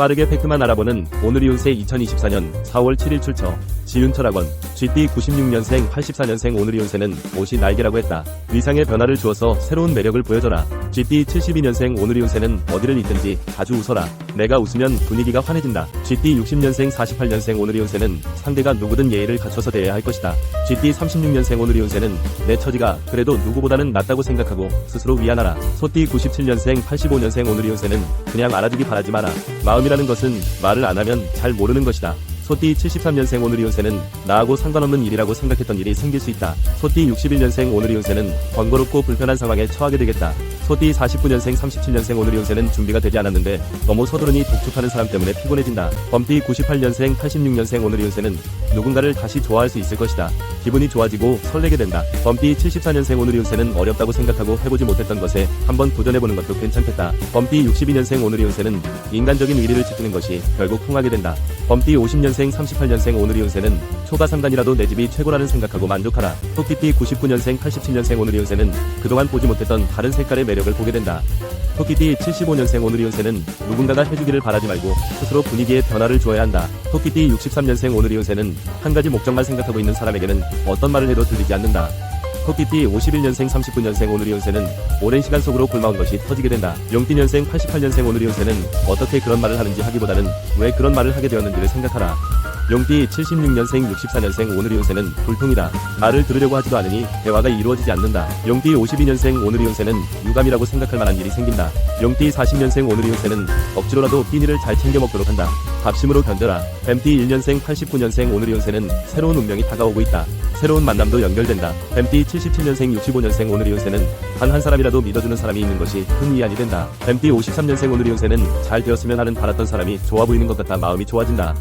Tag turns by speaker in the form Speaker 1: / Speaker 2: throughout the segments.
Speaker 1: 빠르게 팩트만 알아보는 오늘이 운세 2024년 4월 7일 출처. 지윤철학원. GT 96년생 84년생 오늘이 운세는 옷이 날개라고 했다. 위상의 변화를 주어서 새로운 매력을 보여줘라. GT 72년생 오늘이 운세는 어디를 있든지 자주 웃어라. 내가 웃으면 분위기가 환해진다. GT 60년생 48년생 오늘이 운세는 상대가 누구든 예의를 갖춰서 대해야 할 것이다. GT 36년생 오늘이 운세는 내 처지가 그래도 누구보다는 낫다고 생각하고 스스로 위안하라. 소띠 97년생 85년생 오늘이 운세는 그냥 알아주기 바라지 마라. 마음이라는 것은 말을 안 하면 잘 모르는 것이다. 소띠 73년생 오늘이 운세는 나하고 상관없는 일이라고 생각했던 일이 생길 수 있다. 소띠 61년생 오늘이 운세는 번거롭고 불편한 상황에 처하게 되겠다. 소띠 49년생 37년생 오늘이 운세는 준비가 되지 않았는데 너무 서두르니 독촉하는 사람 때문에 피곤해진다. 범띠 98년생 86년생 오늘이 운세는 누군가를 다시 좋아할 수 있을 것이다. 기분이 좋아지고 설레게 된다. 범띠 74년생 오늘이 운세는 어렵다고 생각하고 해보지 못했던 것에 한번 도전해보는 것도 괜찮겠다. 범띠 62년생 오늘이 운세는 인간적인 의리를 지키는 것이 결국 통하게 된다. 범띠 50년생 38년생 오늘이 운세는 초가 상단이라도 내 집이 최고라는 생각하고 만족하라. 토끼띠 99년생 87년생 오늘이 운세는 그동안 보지 못했던 다른 색깔의 매력을 보게 된다. 토끼띠 75년생 오늘이 운세는 누군가가 해주기를 바라지 말고 스스로 분위기에 변화를 주어야 한다. 토끼띠 63년생 오늘이 운세는 한 가지 목적만 생각하고 있는 사람에게는 어떤 말을 해도 들리지 않는다. 토끼띠 51년생 39년생 오늘이 운세는 오랜 시간 속으로 굶어온 것이 터지게 된다. 용띠년생 88년생 오늘이 운세는 어떻게 그런 말을 하는지 하기보다는 왜 그런 말을 하게 되었는지를 생각하라. 용띠 76년생 64년생 오늘이 운세는 불통이다. 말을 들으려고 하지도 않으니 대화가 이루어지지 않는다. 용띠 52년생 오늘이 운세는 유감이라고 생각할 만한 일이 생긴다. 용띠 40년생 오늘이 운세는 억지로라도 끼니를 잘 챙겨 먹도록 한다. 밥심으로 견뎌라. 뱀띠 1년생 89년생 오늘이 운세는 새로운 운명이 다가오고 있다. 새로운 만남도 연결된다. 뱀띠 77년생 65년생 오늘이 운세는 단 한 사람이라도 믿어주는 사람이 있는 것이 큰 위안이 된다. 뱀띠 53년생 오늘이 운세는 잘 되었으면 하는 바랐던 사람이 좋아 보이는 것 같아 마음이 좋아진다.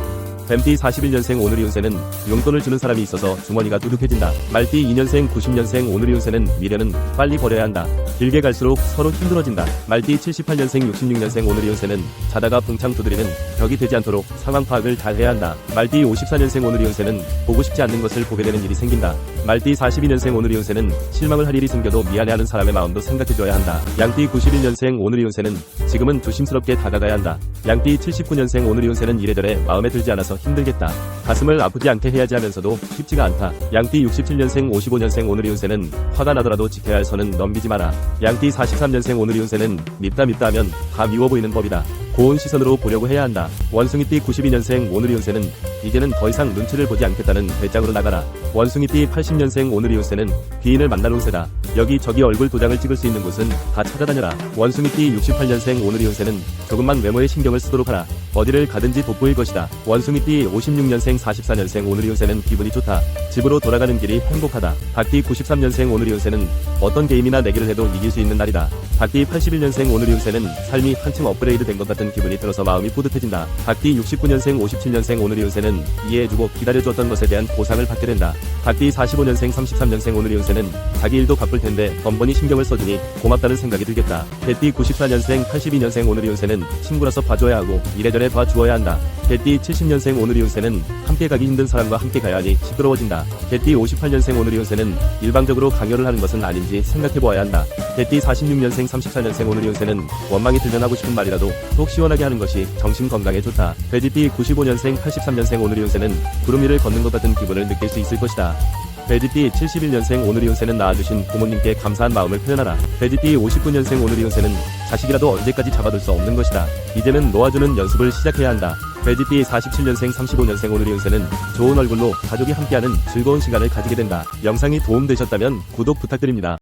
Speaker 1: 뱀띠 41년생 오늘이 운세는 용돈을 주는 사람이 있어서 주머니가 두둑해진다. 말띠 2년생 90년생 오늘이 운세는 미래는 빨리 버려야 한다. 길게 갈수록 서로 힘들어진다. 말띠 78년생 66년생 오늘이 운세는 자다가 붕창 두드리는 벽이 되지 않도록 상황 파악을 잘 해야 한다. 말띠 54년생 오늘이 운세는 보고 싶지 않는 것을 보게 되는 일이 생긴다. 말띠 42년생 오늘이 운세는 실망을 할 일이 생겨도 미안해하는 사람의 마음도 생각해줘야 한다. 양띠 91년생 오늘이 운세는 지금은 조심스럽게 다가가야 한다. 양띠 79년생 오늘이 운세는 이래저래 마음에 들지 않아서 힘들겠다. 가슴을 아프지 않게 해야지 하면서도 쉽지가 않다. 양띠 67년생 55년생 오늘이 운세는 화가 나더라도 지켜야 할 선은 넘기지 마라. 양띠 43년생 오늘이 운세는 밉다 하면 다 미워 보이는 법이다. 고운 시선으로 보려고 해야 한다. 원숭이띠 92년생 오늘이 운세는 이제는 더 이상 눈치를 보지 않겠다는 배짱으로 나가라. 원숭이띠 80년생 오늘이 운세는 귀인을 만날 운세다. 여기저기 얼굴 도장을 찍을 수 있는 곳은 다 찾아다녀라. 원숭이띠 68년생 오늘이 운세는 조금만 외모에 신경을 쓰도록 하라. 어디를 가든지 돋보일 것이다. 원숭이띠 56년생 44년생 오늘이 운세는 기분이 좋다. 집으로 돌아가는 길이 행복하다. 닭띠 93년생 오늘이 운세는 어떤 게임이나 내기를 해도 이길 수 있는 날이다. 닭띠 81년생 오늘이 운세는 삶이 한층 업그레이드 된 것 같은 기분이 들어서 마음이 뿌듯해진다. 닭띠 69년생 57년생 오늘이 운세는 이해해주고 기다려주었던 것에 대한 보상을 받게 된다. 닭띠 45년생 33년생 오늘이 운세는 자기 일도 바쁠 텐데 번번이 신경을 써주니 고맙다는 생각이 들겠다. 개띠 94년생 82년생 오늘이 운세는 친구라서 봐줘야 하고 이래저래 봐주어야 한다. 개띠 70년생 오늘이 운세는 함께 가기 힘든 사람과 함께 가야 하니 시끄러워진다. 개띠 58년생 오늘이 운세는 일방적으로 강요를 하는 것은 아닌지 생각해보아야 한다. 개띠 46년생 34년생 오늘이 운세는 원망이 들면 하고 싶은 말이라도 속 시원하게 하는 것이 정신 건강에 좋다. 돼지띠 95년생 83년생 오늘이 운세는 구름 위를 걷는 것 같은 기분을 느낄 수 있을 것이다. 돼지띠 71년생 오늘이 운세는 낳아주신 부모님께 감사한 마음을 표현하라. 돼지띠 59년생 오늘이 운세는 자식이라도 언제까지 잡아둘 수 없는 것이다. 이제는 놓아주는 연습을 시작해야 한다. 돼지띠 47년생 35년생 오늘이 운세는 좋은 얼굴로 가족이 함께하는 즐거운 시간을 가지게 된다. 영상이 도움되셨다면 구독 부탁드립니다.